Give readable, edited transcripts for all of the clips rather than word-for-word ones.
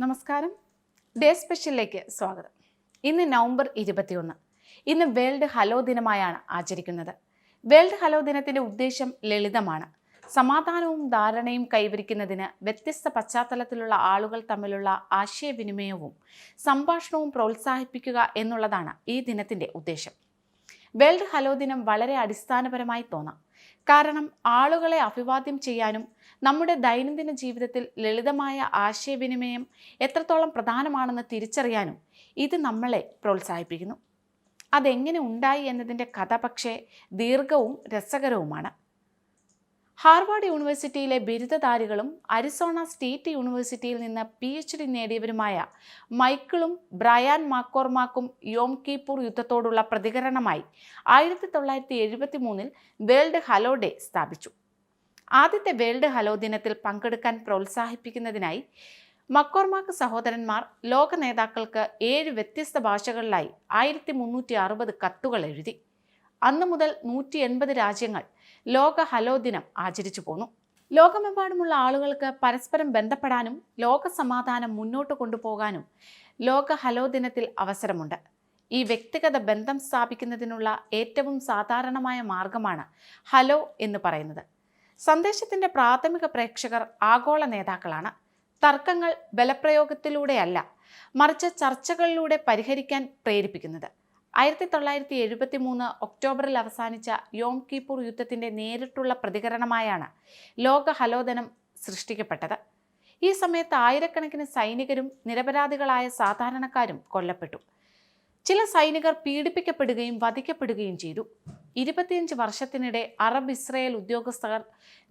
നമസ്കാരം. ഡേ സ്പെഷ്യലിലേക്ക് സ്വാഗതം. ഇന്ന് നവംബർ 21. ഇന്ന് വേൾഡ് ഹലോ ദിനമായാണ് ആചരിക്കുന്നത്. വേൾഡ് ഹലോ ദിനത്തിൻ്റെ ഉദ്ദേശം ലളിതമാണ്. സമാധാനവും ധാരണയും കൈവരിക്കുന്നതിന് വ്യത്യസ്ത പശ്ചാത്തലത്തിലുള്ള ആളുകൾ തമ്മിലുള്ള ആശയവിനിമയവും സംഭാഷണവും പ്രോത്സാഹിപ്പിക്കുക എന്നുള്ളതാണ് ഈ ദിനത്തിൻ്റെ ഉദ്ദേശം. വേൾഡ് ഹലോ ദിനം വളരെ അടിസ്ഥാനപരമായി തോന്നാം. കാരണം ആളുകളെ അഭിവാദ്യം ചെയ്യാനും നമ്മുടെ ദൈനംദിന ജീവിതത്തിൽ ലളിതമായ ആശയവിനിമയം എത്രത്തോളം പ്രധാനമാണെന്ന് തിരിച്ചറിയാനും ഇത് നമ്മളെ പ്രോത്സാഹിപ്പിക്കുന്നു. അതെങ്ങനെ ഉണ്ടായി എന്നതിൻ്റെ കഥ പക്ഷേ ദീർഘവും രസകരവുമാണ്. ഹാർവാർഡ് യൂണിവേഴ്സിറ്റിയിലെ ബിരുദധാരികളും അരിസോണ സ്റ്റേറ്റ് യൂണിവേഴ്സിറ്റിയിൽ നിന്ന് PhD നേടിയവരുമായ മൈക്കിളും ബ്രയാൻ മാക്കോർമാക്കും യോം കിപ്പൂർ യുദ്ധത്തോടുള്ള പ്രതികരണമായി 1973 വേൾഡ് ഹലോ ഡേ സ്ഥാപിച്ചു. ആദ്യത്തെ വേൾഡ് ഹലോ ദിനത്തിൽ പങ്കെടുക്കാൻ പ്രോത്സാഹിപ്പിക്കുന്നതിനായി മക്കോർമാക്ക് സഹോദരന്മാർ ലോക നേതാക്കൾക്ക് 7 വ്യത്യസ്ത ഭാഷകളിലായി 1360 കത്തുകൾ എഴുതി. അന്നു മുതൽ 180 രാജ്യങ്ങൾ ലോക ഹലോ ദിനം ആചരിച്ചു പോന്നു. ലോകമെമ്പാടുമുള്ള ആളുകൾക്ക് പരസ്പരം ബന്ധപ്പെടാനും ലോക സമാധാനം മുന്നോട്ട് കൊണ്ടുപോകാനും ലോക ഹലോ ദിനത്തിൽ അവസരമുണ്ട്. ഈ വ്യക്തിഗത ബന്ധം സ്ഥാപിക്കുന്നതിനുള്ള ഏറ്റവും സാധാരണമായ മാർഗമാണ് ഹലോ എന്ന് പറയുന്നത്. സന്ദേശത്തിൻ്റെ പ്രാഥമിക പ്രേക്ഷകർ ആഗോള നേതാക്കളാണ്. തർക്കങ്ങൾ ബലപ്രയോഗത്തിലൂടെയല്ല, മറിച്ച് ചർച്ചകളിലൂടെ പരിഹരിക്കാൻ പ്രേരിപ്പിക്കുന്നത്. 1973 ഒക്ടോബറിൽ അവസാനിച്ച യോം കിപ്പൂർ യുദ്ധത്തിൻ്റെ നേരിട്ടുള്ള പ്രതികരണമായാണ് ലോക ഹലോ ദിനം സൃഷ്ടിക്കപ്പെട്ടത്. ഈ സമയത്ത് ആയിരക്കണക്കിന് സൈനികരും നിരപരാധികളായ സാധാരണക്കാരും കൊല്ലപ്പെട്ടു. ചില സൈനികർ പീഡിപ്പിക്കപ്പെടുകയും വധിക്കപ്പെടുകയും ചെയ്തു. 25 വർഷത്തിനിടെ അറബ് ഇസ്രയേൽ ഉദ്യോഗസ്ഥർ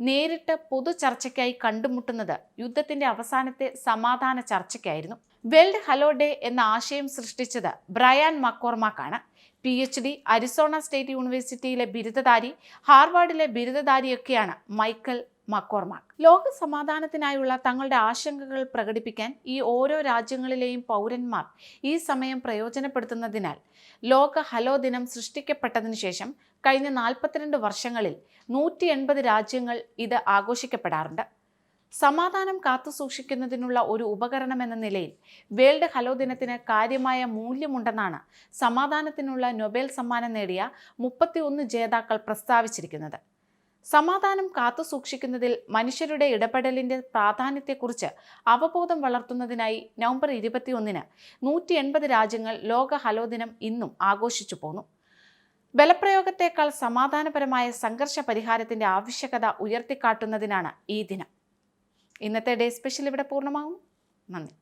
നേരിട്ട് പൊതു ചർച്ചയ്ക്കായി കണ്ടുമുട്ടുന്നത് യുദ്ധത്തിൻ്റെ അവസാനത്തെ സമാധാന ചർച്ചയ്ക്കായിരുന്നു. വേൾഡ് ഹലോ ഡേ എന്ന ആശയം സൃഷ്ടിച്ചത് ബ്രയാൻ മക്കോർമാക്കാണ്. PhD അരിസോണ സ്റ്റേറ്റ് യൂണിവേഴ്സിറ്റിയിലെ ബിരുദധാരി, ഹാർവാർഡിലെ ബിരുദധാരിയൊക്കെയാണ് മൈക്കൽ മക്കോർമാക്ക്. ലോക സമാധാനത്തിനായുള്ള തങ്ങളുടെ ആശങ്കകൾ പ്രകടിപ്പിക്കാൻ ഈ ഓരോ രാജ്യങ്ങളിലെയും പൗരന്മാർ ഈ സമയം പ്രയോജനപ്പെടുത്തുന്നതിനാൽ ലോക ഹലോ ദിനം സൃഷ്ടിക്കപ്പെട്ടതിനു ശേഷം കഴിഞ്ഞ 42 വർഷങ്ങളിൽ 180 രാജ്യങ്ങൾ ഇത് ആഘോഷിക്കപ്പെടാറുണ്ട്. സമാധാനം കാത്തുസൂക്ഷിക്കുന്നതിനുള്ള ഒരു ഉപകരണം എന്ന നിലയിൽ വേൾഡ് ഹലോ ദിനത്തിന് കാര്യമായ മൂല്യമുണ്ടെന്നാണ് സമാധാനത്തിനുള്ള നൊബേൽ സമ്മാനം നേടിയ 31 ജേതാക്കൾ പ്രസ്താവിച്ചിരിക്കുന്നത്. സമാധാനം കാത്തുസൂക്ഷിക്കുന്നതിൽ മനുഷ്യരുടെ ഇടപെടലിൻ്റെ പ്രാധാന്യത്തെക്കുറിച്ച് അവബോധം വളർത്തുന്നതിനായി നവംബർ 21 180 രാജ്യങ്ങൾ ലോക ഹലോ ദിനം ഇന്നും ആഘോഷിച്ചു പോന്നു. ബലപ്രയോഗത്തേക്കാൾ സമാധാനപരമായ സംഘർഷ പരിഹാരത്തിൻ്റെ ആവശ്യകത ഉയർത്തിക്കാട്ടുന്നതിനാണ് ഈ ദിനം. ഇന്നത്തെ ഡേ സ്പെഷ്യൽ ഇവിടെ പൂർണ്ണമാകും. നന്ദി.